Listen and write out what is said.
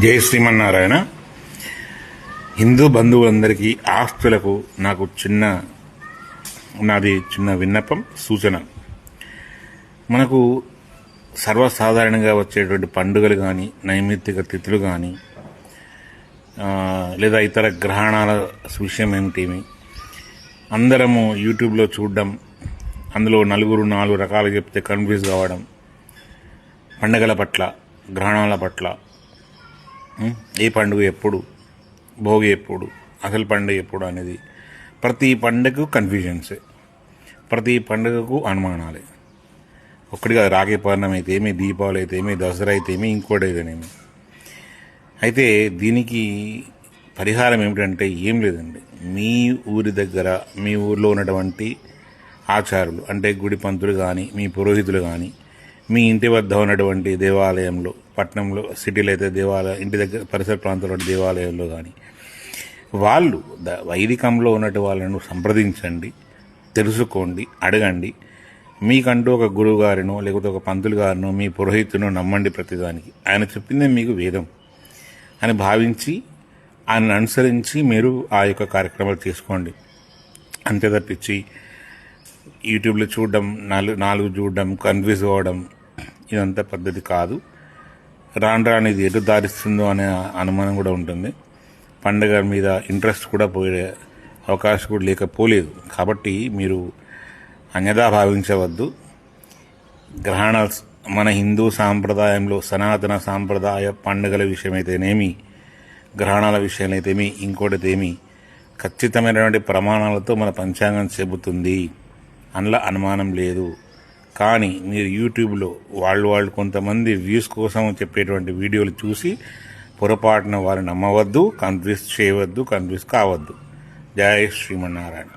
జై శ్రీమన్నారాయణ. హిందూ బంధువులందరికీ ఆస్తులకు నాది చిన్న విన్నపం, సూచన. మనకు సర్వసాధారణంగా వచ్చేటువంటి పండుగలు కానీ, నైమిత్తిక తిథులు కానీ, లేదా ఇతర గ్రహణాల విషయం ఏమిటేమి అందరము యూట్యూబ్లో చూడడం, అందులో నలుగురు 4 రకాలు చెప్తే కన్ఫ్యూజ్ కావడం, పండుగల పట్ల, గ్రహణాల పట్ల, ఏ పండుగ ఎప్పుడు, భోగి ఎప్పుడు, అసలు పండుగ ఎప్పుడు అనేది ప్రతి పండుగకు కన్ఫ్యూజన్సే, ప్రతి పండుగకు అనుమానాలే. ఒక్కడిగా రాఖీ పౌర్ణమి అయితే ఏమి, దీపావళి అయితే ఏమి, దసరా అయితే ఏమి, ఇంకోటి అయితేనేమి. అయితే దీనికి పరిహారం ఏమిటంటే ఏం లేదండి. మీ ఊరి దగ్గర, మీ ఊరిలో ఉన్నటువంటి ఆచారులు అంటే గుడి పంతులు కానీ, మీ పురోహితులు కానీ, మీ ఇంటి వద్ద ఉన్నటువంటి దేవాలయంలో, పట్టణంలో, సిటీలో అయితే ఇంటి దగ్గర పరిసర ప్రాంతంలో దేవాలయంలో కానీ వాళ్ళు వైదికంలో ఉన్నటువంటి వాళ్ళను సంప్రదించండి, తెలుసుకోండి, అడగండి. మీకంటూ ఒక గురువు గారినో లేకపోతే ఒక పంతులు గారినో, మీ పురోహితునో నమ్మండి. ప్రతిదానికి ఆయన చెప్పిందే మీకు వేదం అని భావించి ఆయనను అనుసరించి మీరు ఆ యొక్క కార్యక్రమాలు చేసుకోండి. అంతే తప్పించి యూట్యూబ్లో చూడడం, నాలుగు చూడడం, కన్ఫ్యూజ్ అవ్వడం ఇదంతా పద్ధతి కాదు. రాను ఇది ఎటు దారిస్తుందో అనే అనుమానం కూడా ఉంటుంది. పండుగ మీద ఇంట్రెస్ట్ కూడా పోయే అవకాశం కూడా లేకపోలేదు. కాబట్టి మీరు అన్యథా భావించవద్దు. మన హిందూ సాంప్రదాయంలో సనాతన సాంప్రదాయ పండుగల విషయమైతేనేమి, గ్రహణాల విషయమైతేమి, ఇంకోటితేమి ఖచ్చితమైనటువంటి ప్రమాణాలతో మన పంచాంగం చెబుతుంది. అందులో అనుమానం లేదు. కానీ మీరు యూట్యూబ్లో వాళ్ళు కొంతమంది వ్యూస్ కోసం చెప్పేటువంటి వీడియోలు చూసి పొరపాటున వారిని నమ్మవద్దు, కన్ఫ్యూజ్ చేయవద్దు, కన్ఫ్యూజ్ కావద్దు. జై శ్రీమన్నారాయణ.